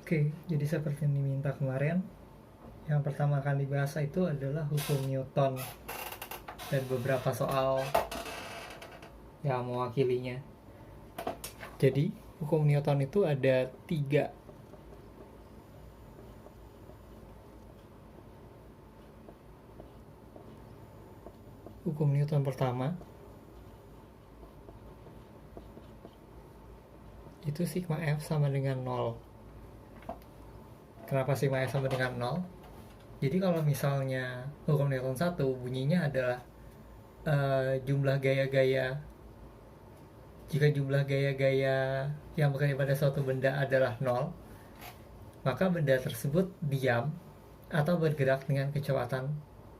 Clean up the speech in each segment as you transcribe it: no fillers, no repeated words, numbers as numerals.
Oke, jadi seperti yang diminta kemarin, yang pertama akan dibahas itu adalah hukum Newton dan beberapa soal yang mewakilinya. Jadi, hukum Newton itu ada 3. Hukum Newton pertama itu sigma F sama dengan 0. Kenapa sigma F sama dengan 0? Jadi kalau misalnya hukum Newton 1 bunyinya adalah jumlah gaya-gaya, jika jumlah gaya-gaya yang bekerja pada suatu benda adalah 0, maka benda tersebut diam atau bergerak dengan kecepatan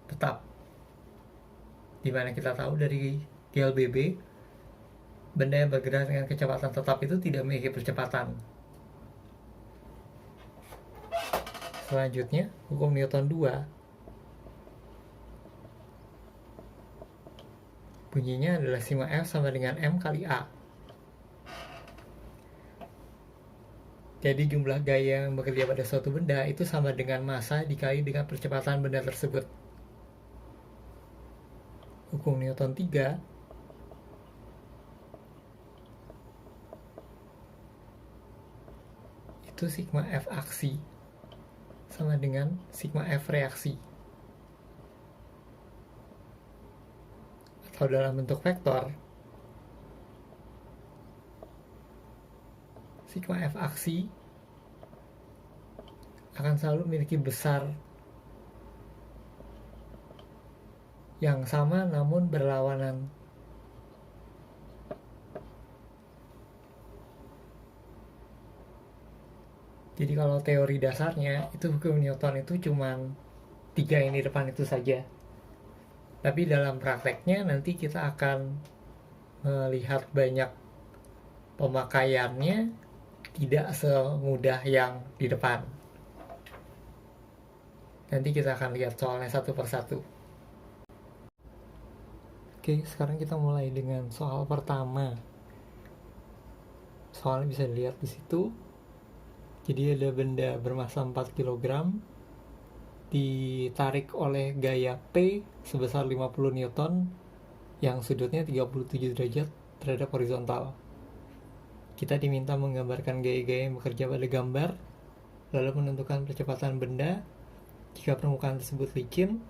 tetap. Dimana kita tahu dari GLBB, benda yang bergerak dengan kecepatan tetap itu tidak memiliki percepatan. Selanjutnya, hukum Newton 2 bunyinya adalah sigma F sama dengan M kali A. Jadi jumlah gaya yang bekerja pada suatu benda itu sama dengan massa dikali dengan percepatan benda tersebut. Hukum Newton 3 itu sigma F aksi sama dengan sigma F reaksi. Atau dalam bentuk vektor, sigma F aksi akan selalu memiliki besar yang sama namun berlawanan. Jadi kalau teori dasarnya itu hukum Newton itu cuman 3 yang di depan itu saja. Tapi dalam prakteknya nanti kita akan melihat banyak pemakaiannya tidak semudah yang di depan. Nanti kita akan lihat soalnya satu persatu. Oke, sekarang kita mulai dengan soal pertama. Soalnya bisa dilihat di situ. Jadi ada benda bermassa 4 kg ditarik oleh gaya P sebesar 50 Newton yang sudutnya 37 derajat terhadap horizontal. Kita diminta menggambarkan gaya-gaya yang bekerja pada gambar, lalu menentukan percepatan benda jika permukaan tersebut licin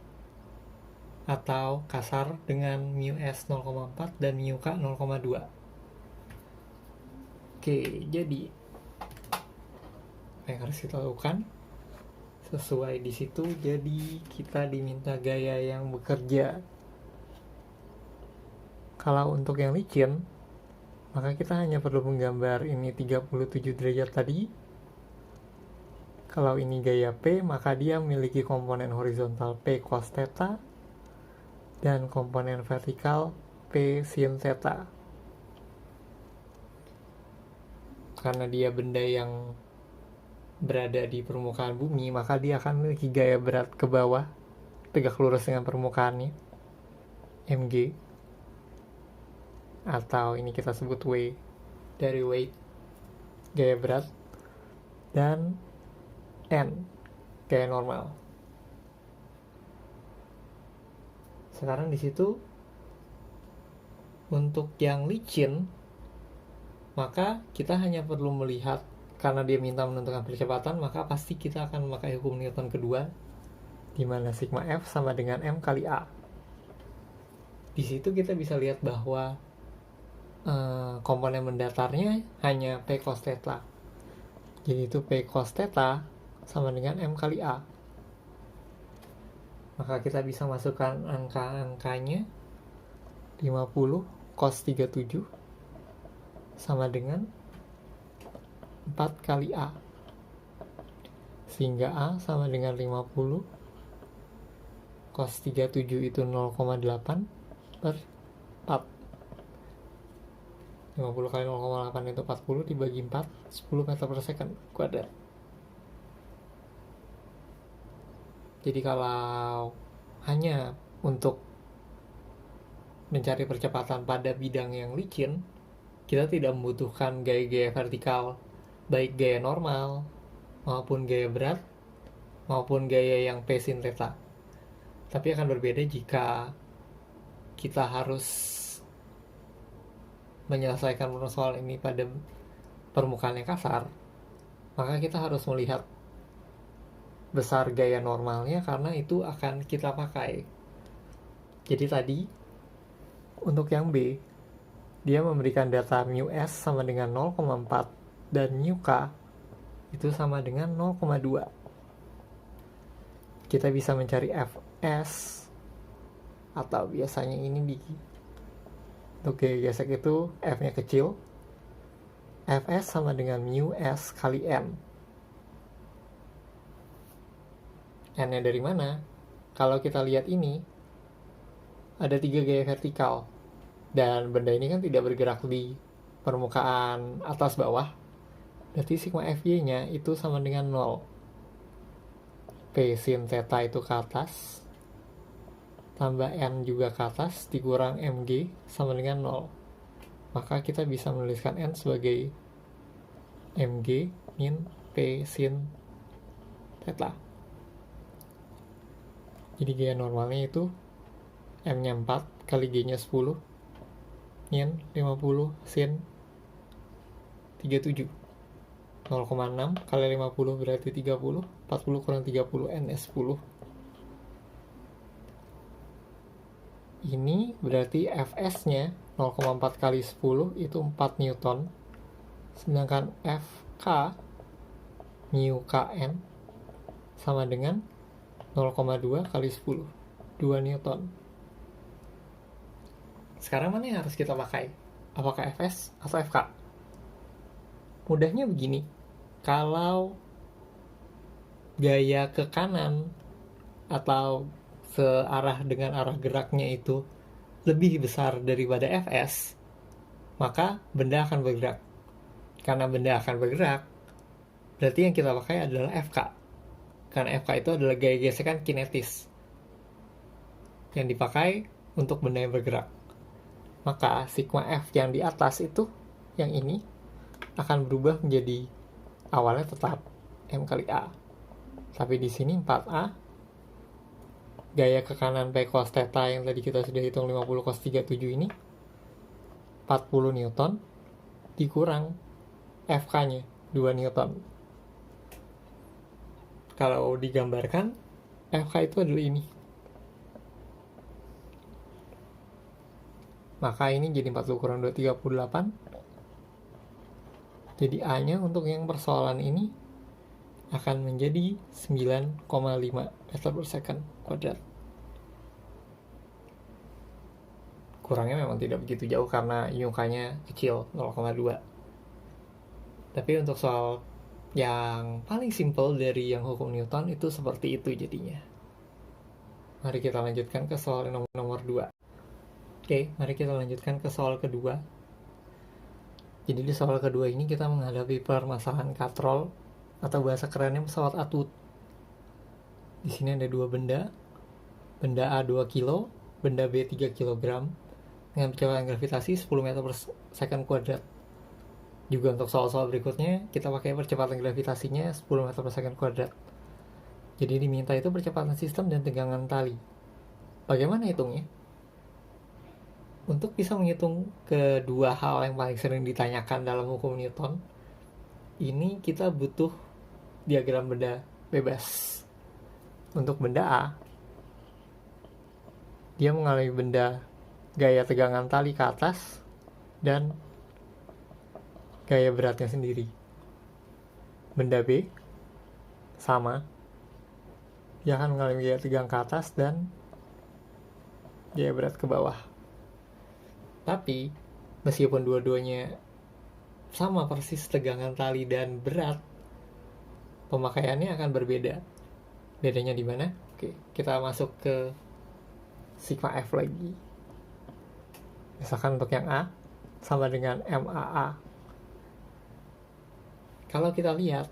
atau kasar dengan mu S 0,4 dan mu K 0,2. Oke, jadi apa yang harus kita lakukan? Sesuai di situ, jadi kita diminta gaya yang bekerja. Kalau untuk yang licin, maka kita hanya perlu menggambar ini 37 derajat tadi. Kalau ini gaya P, maka dia memiliki komponen horizontal P cos theta dan komponen vertikal P sin theta. Karena dia benda yang berada di permukaan bumi, maka dia akan memiliki gaya berat ke bawah tegak lurus dengan permukaannya, mg, atau ini kita sebut W dari weight, gaya berat, dan N, gaya normal. Sekarang di situ untuk yang licin, maka kita hanya perlu melihat, karena dia minta menentukan percepatan, maka pasti kita akan memakai hukum Newton kedua, di mana sigma F sama dengan M kali A. Di situ kita bisa lihat bahwa komponen mendatarnya hanya P cos theta. Jadi itu P cos theta sama dengan M kali A. Maka kita bisa masukkan angka-angkanya. 50 cos 37 sama dengan 4 kali A, sehingga A sama dengan 50 cos 37 itu 0,8 per 4. 50 kali 0,8 itu 40 dibagi 4, 10 meter per second kuadrat. Jadi kalau hanya untuk mencari percepatan pada bidang yang licin, kita tidak membutuhkan gaya-gaya vertikal, baik gaya normal maupun gaya berat, maupun gaya yang P sin theta. Tapi akan berbeda jika kita harus menyelesaikan persoalan ini pada permukaan yang kasar, maka kita harus melihat besar gaya normalnya karena itu akan kita pakai. Jadi tadi untuk yang B, dia memberikan data mu S sama dengan 0,4 dan mu K itu sama dengan 0,2. Kita bisa mencari Fs atau biasanya ini di untuk gaya gesek itu F-nya kecil. Fs sama dengan mu S kali N. N-nya dari mana? Kalau kita lihat ini, ada 3 gaya vertikal. Dan benda ini kan tidak bergerak di permukaan atas bawah. Berarti sigma Fy-nya itu sama dengan 0. P sin theta itu ke atas, tambah N juga ke atas, dikurang Mg sama dengan 0. Maka kita bisa menuliskan N sebagai Mg min P sin theta. Jadi gaya normalnya itu M-nya 4 kali G-nya 10 min 50 sin 37. 0,6 kali 50 berarti 30. 40 kurang 30 NS 10. Ini berarti Fs-nya 0,4 kali 10 itu 4 Newton. Sedangkan Fk mu Kn sama dengan 0,2 kali 10, 2 Newton. Sekarang mana yang harus kita pakai? Apakah Fs atau Fk? Mudahnya begini, kalau gaya ke kanan atau searah dengan arah geraknya itu lebih besar daripada Fs, maka benda akan bergerak. Karena benda akan bergerak, berarti yang kita pakai adalah Fk. Karena Fk itu adalah gaya gesekan kinetis yang dipakai untuk benda yang bergerak. Maka sigma F yang di atas itu, yang ini, akan berubah menjadi awalnya tetap M kali A. Tapi di sini 4A, gaya ke kanan P cos theta yang tadi kita sudah hitung 50 cos 37 ini, 40 Newton, dikurang Fk-nya, 2 Newton. Kalau digambarkan, Fk itu adalah ini. Maka ini jadi 40 kurang 2, 38. Jadi A-nya untuk yang persoalan ini akan menjadi 9,5 meter per second kuadrat. Kurangnya memang tidak begitu jauh karena UK-nya kecil, 0,2. Tapi untuk soal yang paling simple dari yang hukum Newton itu seperti itu jadinya. Mari kita lanjutkan ke soal nomor 2. Oke, mari kita lanjutkan ke soal kedua. Jadi di soal kedua ini kita menghadapi permasalahan katrol atau bahasa kerennya pesawat atut. Di sini ada 2 benda. Benda A 2 kilo, benda B 3 kg dengan kecepatan gravitasi 10 meter per second kuadrat. Juga untuk soal-soal berikutnya kita pakai percepatan gravitasinya 10 meter per second kuadrat. Jadi diminta itu percepatan sistem dan tegangan tali. Bagaimana hitungnya? Untuk bisa menghitung kedua hal yang paling sering ditanyakan dalam hukum Newton, ini kita butuh diagram benda bebas. Untuk benda A, dia mengalami benda gaya tegangan tali ke atas dan gaya beratnya sendiri. Benda B sama, dia akan mengalami gaya tegang ke atas dan gaya berat ke bawah. Tapi meskipun dua-duanya sama persis tegangan tali dan berat, pemakaiannya akan berbeda. Bedanya di mana? Oke, kita masuk ke sigma F lagi. Misalkan untuk yang A sama dengan MAA. Kalau kita lihat,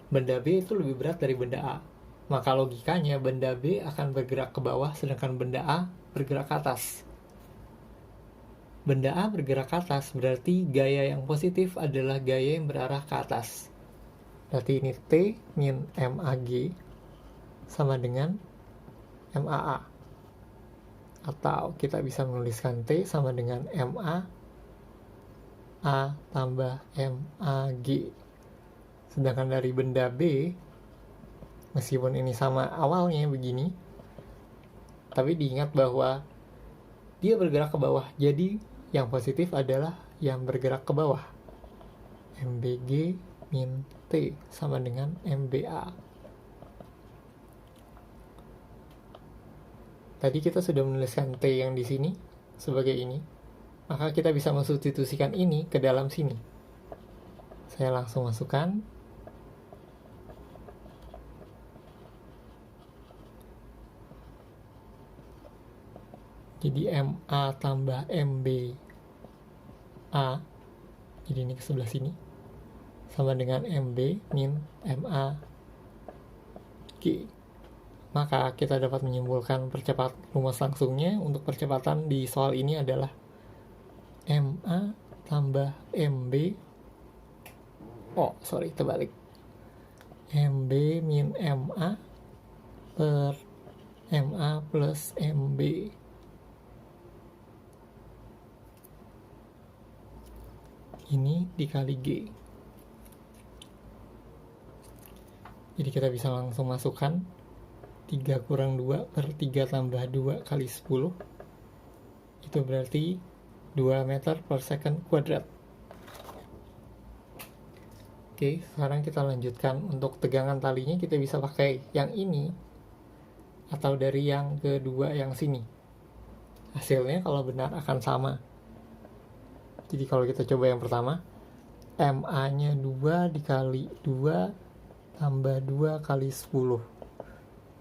benda B itu lebih berat dari benda A. Maka logikanya benda B akan bergerak ke bawah sedangkan benda A bergerak ke atas. Benda A bergerak ke atas berarti gaya yang positif adalah gaya yang berarah ke atas. Berarti ini T min MAG sama dengan MAA. Atau kita bisa menuliskan T sama dengan MA A tambah MAG. Sedangkan dari benda B, meskipun ini sama awalnya begini, tapi diingat bahwa dia bergerak ke bawah. Jadi yang positif adalah yang bergerak ke bawah. MBG min T sama dengan MBA. Tadi kita sudah menuliskan T yang di sini sebagai ini. Maka kita bisa mensubstitusikan ini ke dalam sini. Saya langsung masukkan. Jadi MA tambah MB A, jadi ini ke sebelah sini, sama dengan MB min MA G. Maka kita dapat menyimpulkan rumus langsungnya untuk percepatan di soal ini adalah MA tambah MB, terbalik, MB min MA per MA plus MB. Ini dikali G. Jadi kita bisa langsung masukkan 3 kurang 2 per 3 tambah 2 kali 10. Itu berarti 2 meter per second kuadrat. Oke, sekarang kita lanjutkan. Untuk tegangan talinya kita bisa pakai yang ini atau dari yang kedua yang sini. Hasilnya kalau benar akan sama. Jadi kalau kita coba yang pertama, MA-nya 2 dikali 2 tambah 2 kali 10.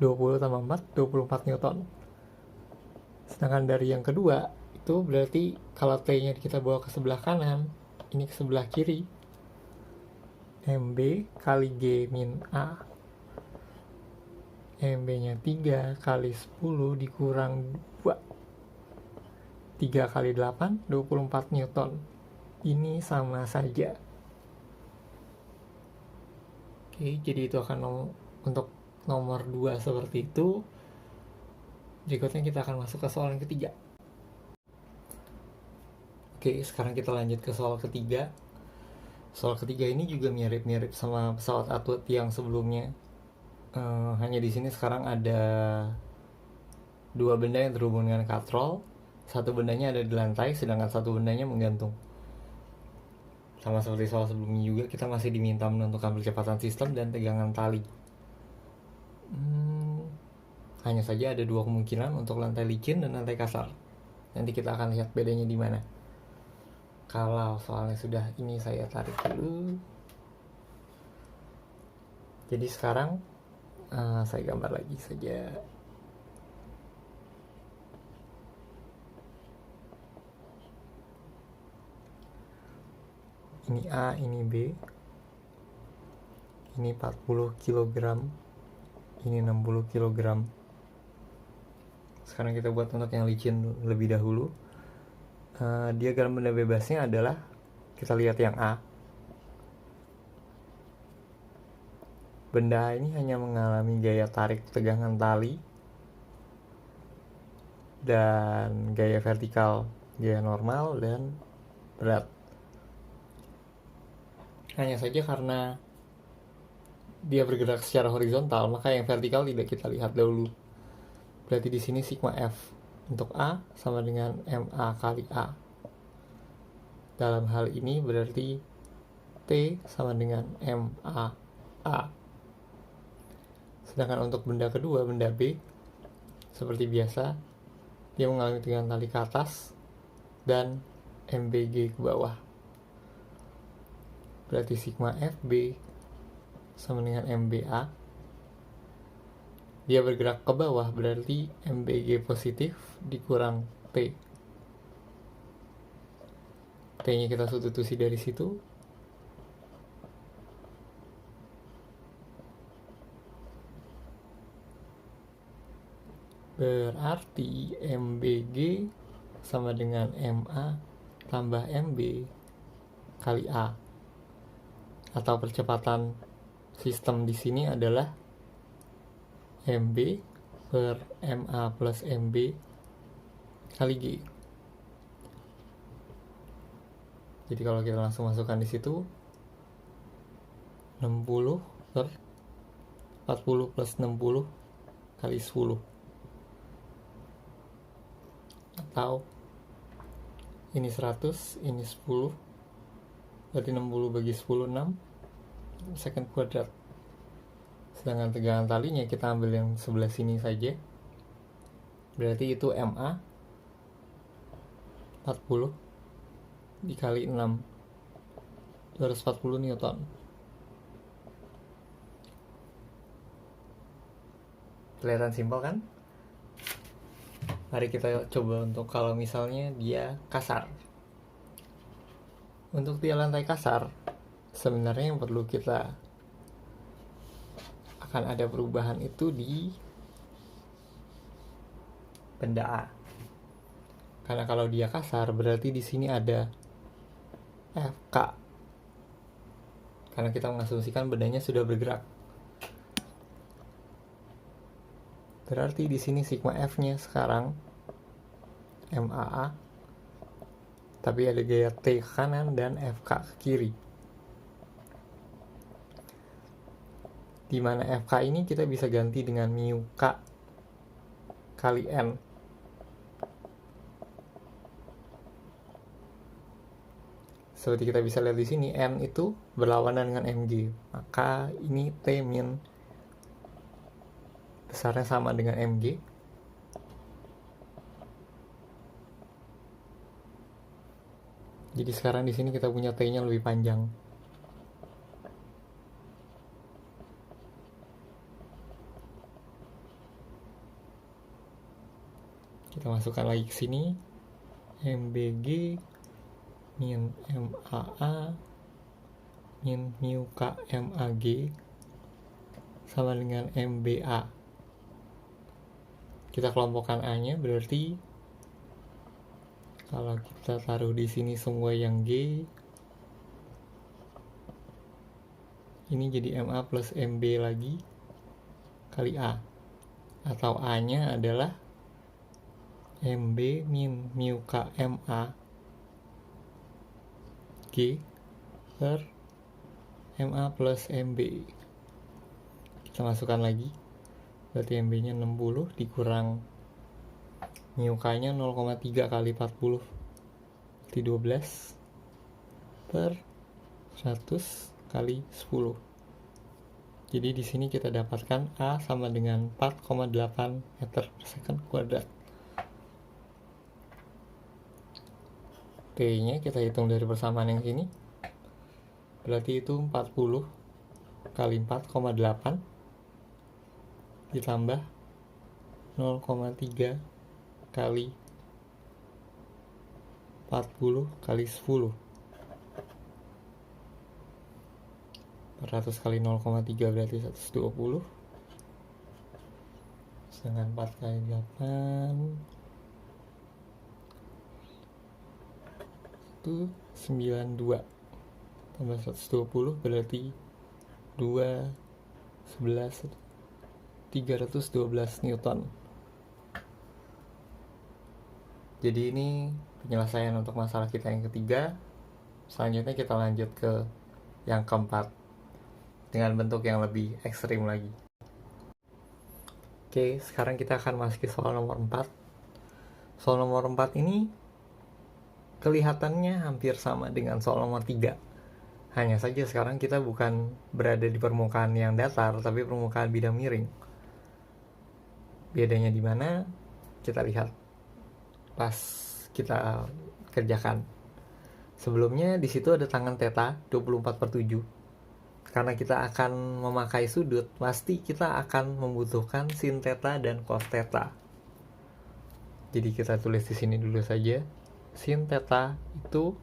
20 tambah 4, 24 Newton. Sedangkan dari yang kedua, itu berarti kalau T-nya kita bawa ke sebelah kanan, ini ke sebelah kiri. MB kali G min A. MB-nya 3 kali 10 dikurang 2. 3 kali 8, 24 Newton. Ini sama saja. Oke, jadi itu akan untuk nomor 2 seperti itu. Berikutnya kita akan masuk ke soal yang ketiga. Oke, sekarang kita lanjut ke soal ketiga. Soal ketiga ini juga mirip-mirip sama pesawat atlet yang sebelumnya. Hanya di sini sekarang ada 2 benda yang terhubung dengan katrol. Satu bendanya ada di lantai, sedangkan satu bendanya menggantung. Sama seperti soal sebelumnya juga, kita masih diminta menentukan percepatan sistem dan tegangan tali. Hanya saja ada 2 kemungkinan untuk lantai licin dan lantai kasar. Nanti kita akan lihat bedanya di mana. Kalau soalnya sudah ini, saya tarik dulu. Jadi sekarang saya gambar lagi saja. Ini A, ini B. Ini 40 kg. Ini 60 kg. Sekarang kita buat untuk yang licin lebih dahulu. Diagram benda bebasnya adalah, kita lihat yang A. Benda ini hanya mengalami gaya tarik tegangan tali dan gaya vertikal, gaya normal, dan berat. Hanya saja karena dia bergerak secara horizontal, maka yang vertikal tidak kita lihat dahulu. Berarti di sini sigma F untuk A sama dengan MA kali A. Dalam hal ini berarti T sama dengan MA A. Sedangkan untuk benda kedua, benda B, seperti biasa, dia mengalami tegangan tali ke atas dan MBG ke bawah. Berarti sigma FB sama dengan MBA. Dia bergerak ke bawah, berarti MBG positif dikurang T. T-nya kita substitusi dari situ. Berarti MBG sama dengan MA tambah MB kali A. Atau percepatan sistem di sini adalah MB per MA plus MB kali G. Jadi kalau kita langsung masukkan di situ 60 per 40 plus 60 kali 10, atau ini 100, ini 10, berarti 60 bagi 10 6 second kuadrat. Sedangkan tegangan talinya kita ambil yang sebelah sini saja, berarti itu MA 40 dikali 6, 240 Newton. Kelihatan simpel kan? Mari kita coba untuk kalau misalnya dia kasar. Untuk dia lantai kasar, sebenarnya yang perlu kita akan ada perubahan itu di benda A. Karena kalau dia kasar berarti di sini ada FK. Karena kita mengasumsikan bendanya sudah bergerak. Berarti di sini sigma F-nya sekarang MAA, tapi ada gaya T ke kanan dan FK ke kiri. Di mana FK ini kita bisa ganti dengan mu K kali N. Seperti kita bisa lihat di sini, N itu berlawanan dengan Mg. Maka ini T min besarnya sama dengan Mg. Jadi sekarang di sini kita punya T-nya lebih panjang. Kita masukkan lagi ke sini, Mbg min MAA min mu K MAG sama dengan MBA. Kita kelompokkan A-nya, berarti kalau kita taruh di sini semua yang G, ini jadi MA plus MB lagi kali A, atau A-nya adalah MB min mu K MA G per MA plus MB. Kita masukkan lagi, berarti MB nya 60 dikurang mu K nya 0,3 kali 40 berarti 12 per 100 kali 10. Jadi di sini kita dapatkan A sama dengan 4,8 meter per second kuadrat. T nya kita hitung dari persamaan yang sini, berarti itu 40 kali 4,8 ditambah 0,3 kali 40 kali 10, 400 kali 0,3 berarti 120, sedangkan 4 kali 8 itu 92 tambah 120 berarti 2 11 312 Newton. Jadi ini penyelesaian untuk masalah kita yang ketiga. Selanjutnya kita lanjut ke yang keempat dengan bentuk yang lebih ekstrim lagi. Oke, sekarang kita akan masuk ke soal nomor 4. Soal nomor 4 ini kelihatannya hampir sama dengan soal nomor 3. Hanya saja sekarang kita bukan berada di permukaan yang datar, tapi permukaan bidang miring. Bedanya di mana? Kita lihat pas kita kerjakan. Sebelumnya di situ ada tangan theta 24/7. Karena kita akan memakai sudut, pasti kita akan membutuhkan sin theta dan cos theta. Jadi kita tulis di sini dulu saja. Sin theta itu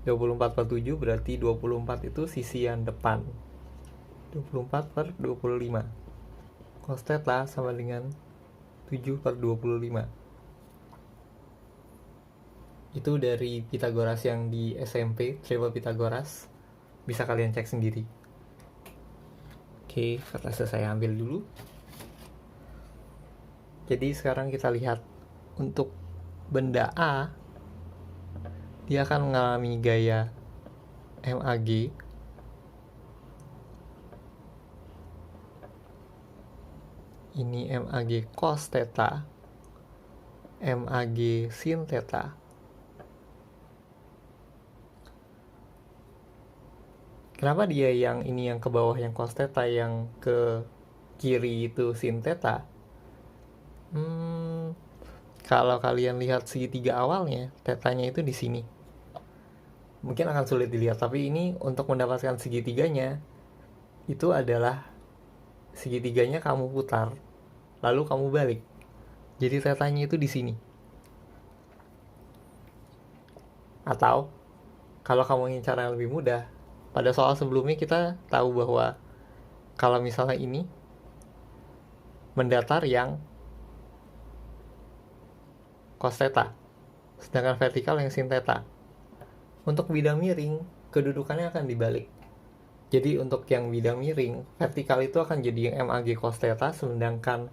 24/7, berarti 24 itu sisi yang depan. 24/25. Cos theta sama dengan 7/25. Itu dari Pythagoras yang di SMP, Triple Pythagoras. Bisa kalian cek sendiri. Oke, kertasnya saya ambil dulu. Jadi sekarang kita lihat untuk benda A, dia akan mengalami gaya MAG. Ini MAG cos theta, MAG sin theta. Kenapa dia yang ini yang ke bawah yang cos theta, yang ke kiri itu sin theta? Kalau kalian lihat segitiga awalnya, tetanya itu di sini. Mungkin akan sulit dilihat, tapi ini untuk mendapatkan segitiganya, itu adalah segitiganya kamu putar, lalu kamu balik. Jadi tetanya itu di sini. Atau kalau kamu ingin cara yang lebih mudah, pada soal sebelumnya kita tahu bahwa kalau misalnya ini mendatar yang cos theta, sedangkan vertikal yang sin theta. Untuk bidang miring, kedudukannya akan dibalik. Jadi untuk yang bidang miring, vertikal itu akan jadi yang MAG cos theta, sedangkan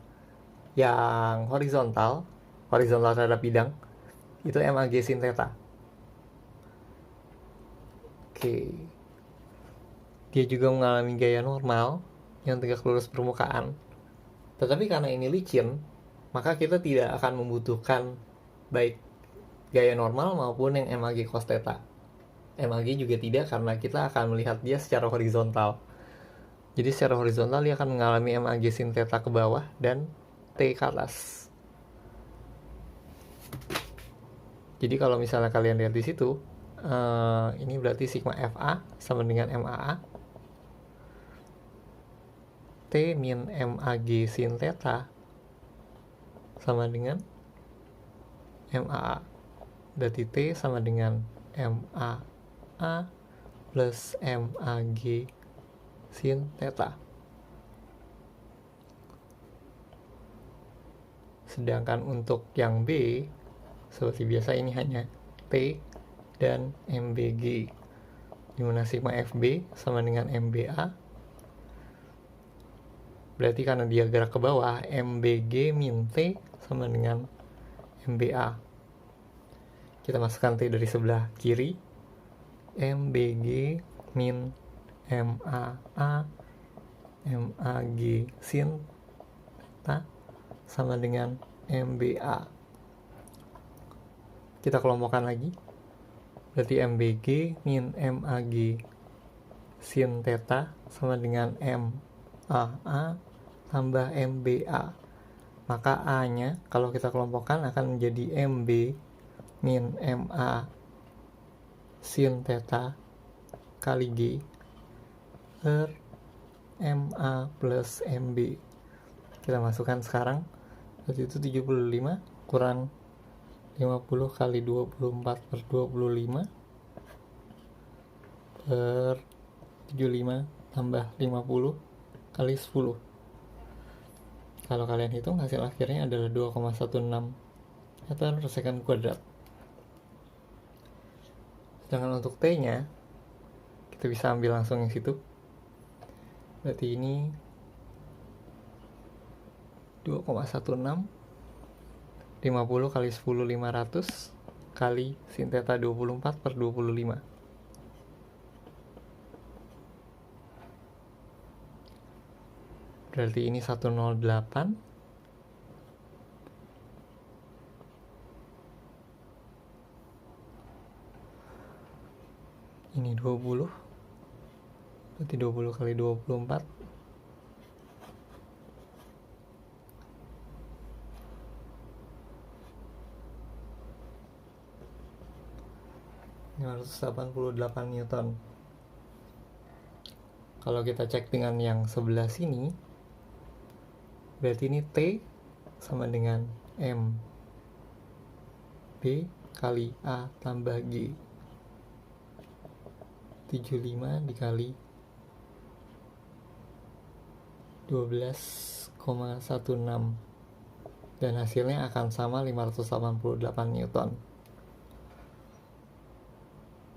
yang horizontal terhadap bidang, itu MAG sin theta. Oke. Dia juga mengalami gaya normal yang tegak lurus permukaan. Tetapi karena ini licin, maka kita tidak akan membutuhkan baik gaya normal maupun yang MAG cos theta. MAG juga tidak, karena kita akan melihat dia secara horizontal. Jadi secara horizontal dia akan mengalami MAG sin theta ke bawah dan T ke atas. Jadi kalau misalnya kalian lihat di situ, ini berarti sigma FA sama dengan MAA. T min MAG sin theta sama dengan MAA. Berarti T sama dengan MAA plus MAG sin theta. Sedangkan untuk yang B, seperti biasa ini hanya T dan MBG, dimana sigma FB sama dengan MBA. Berarti karena dia gerak ke bawah, MBG min T sama dengan MBA. Kita masukkan T dari sebelah kiri. MBG min MAA MAG sin theta sama dengan MBA. Kita kelompokkan lagi. Berarti MBG min MAG sin theta sama dengan MAA tambah MBA. Maka A-nya kalau kita kelompokkan akan menjadi MB min MA sin theta kali G per MA plus MB. Kita masukkan sekarang. Berarti itu 75 kurang 50 kali 24 per 25 per 75 tambah 50 kali 10. Kalau kalian hitung, hasil akhirnya adalah 2,16 meter per second kuadrat. Sedangkan untuk T-nya, kita bisa ambil langsung yang situ. Berarti ini 2,16 50 kali 10 500 kali sin theta 24 per 25. Berarti ini 108. Ini 20. Berarti 20 kali 24. ...588 Newton. Kalau kita cek dengan yang sebelah sini, berarti ini T sama dengan M B kali A tambah G. 75 dikali 12,16, dan hasilnya akan sama 588 Newton.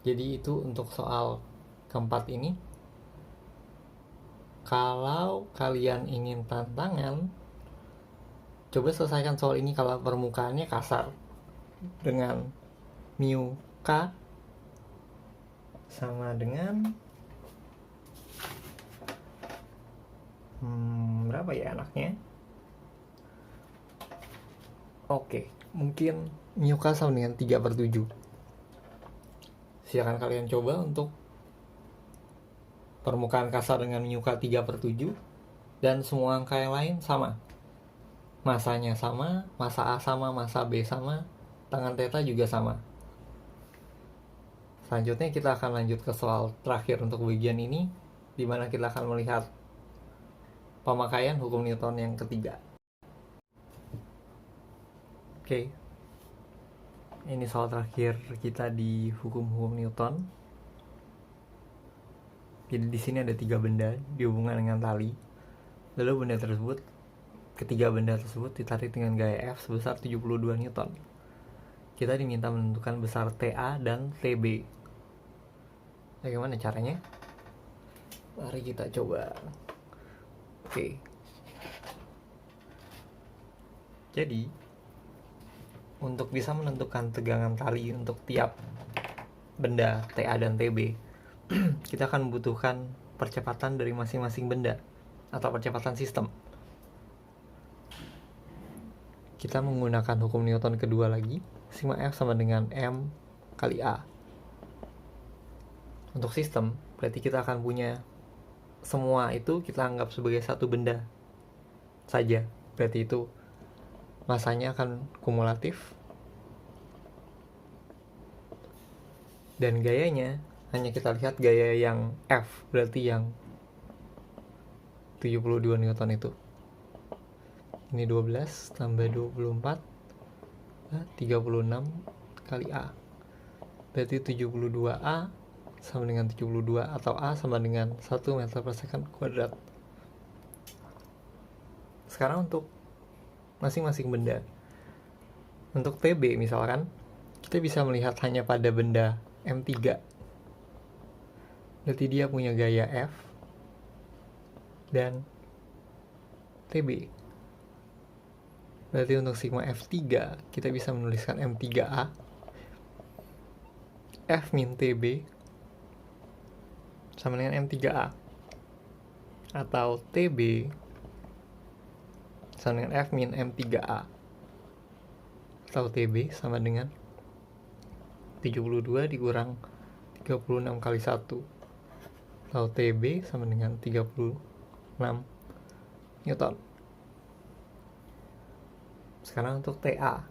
Jadi itu untuk soal keempat ini. Kalau kalian ingin tantangan, coba selesaikan soal ini kalau permukaannya kasar. Dengan mu k sama dengan berapa ya anaknya? Oke, mungkin mu k sama dengan 3/7. Silakan kalian coba untuk permukaan kasar dengan mu k 3/7, dan semua angka yang lain sama. Masanya sama, masa A sama, masa B sama, tangan theta juga sama. Selanjutnya kita akan lanjut ke soal terakhir untuk bagian ini, di mana kita akan melihat pemakaian hukum Newton yang ketiga. Oke. Ini soal terakhir kita di hukum-hukum Newton. Jadi di sini ada 3 benda dihubungkan dengan tali. Lalu ketiga benda tersebut ditarik dengan gaya F sebesar 72 Newton. Kita diminta menentukan besar TA dan TB. Bagaimana caranya? Mari kita coba. Oke. Jadi, untuk bisa menentukan tegangan tali untuk tiap benda TA dan TB, kita akan membutuhkan percepatan dari masing-masing benda atau percepatan sistem. Kita menggunakan hukum Newton kedua lagi, sigma F sama dengan M kali A. Untuk sistem, berarti kita akan punya semua itu kita anggap sebagai satu benda saja. Berarti itu masanya akan kumulatif, dan gayanya hanya kita lihat gaya yang F, berarti yang 72 Newton itu. Ini 12 tambah 24 36 kali A, berarti 72A sama dengan 72, atau A sama dengan 1 meter per second kuadrat. Sekarang untuk masing-masing benda, untuk TB misalkan, kita bisa melihat hanya pada benda M3, berarti dia punya gaya F dan TB. Berarti untuk sigma F3 kita bisa menuliskan M3A F min TB sama dengan M3A, atau TB sama dengan F min M3A, atau TB sama dengan 72 dikurang 36 kali 1, atau TB sama dengan 36 Newton. Sekarang untuk TA.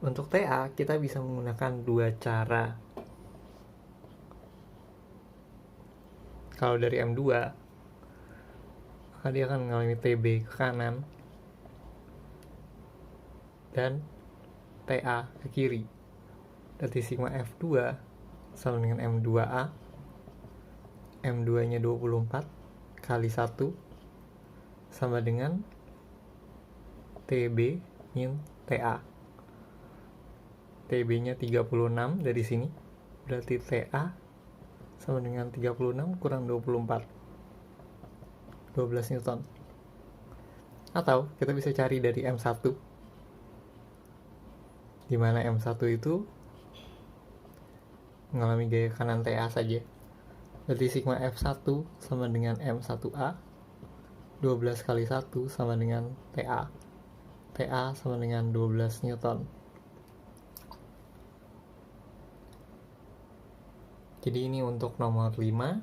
Untuk TA kita bisa menggunakan dua cara. Kalau dari M2, maka dia akan mengalami TB ke kanan dan TA ke kiri. Berarti sigma F2 sama dengan M2A. M2 nya 24 kali 1 sama dengan TB min TA. TB nya 36 dari sini, berarti TA sama dengan 36 kurang 24, 12 Newton. Atau kita bisa cari dari M1, dimana M1 itu mengalami gaya kanan TA saja. Berarti sigma F1 sama dengan M1A, 12 kali 1 sama dengan TA. TA sama dengan 12 Newton. Jadi ini untuk nomor 5.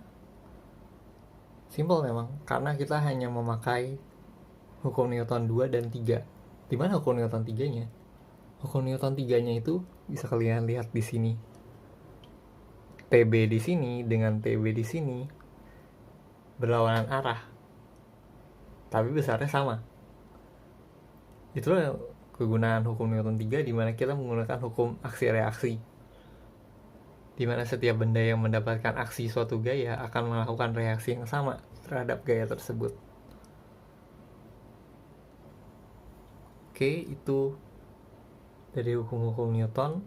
Simple memang, karena kita hanya memakai hukum Newton 2 dan 3. Di mana hukum Newton 3-nya? Hukum Newton 3-nya itu bisa kalian lihat di sini. TB di sini dengan TB di sini berlawanan arah, tapi besarnya sama. Itulah kegunaan hukum Newton 3, di mana kita menggunakan hukum aksi reaksi, di mana setiap benda yang mendapatkan aksi suatu gaya akan melakukan reaksi yang sama terhadap gaya tersebut. Oke, itu dari hukum-hukum Newton.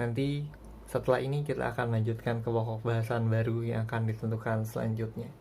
Nanti Setelah ini kita akan lanjutkan ke pokok bahasan baru yang akan ditentukan selanjutnya.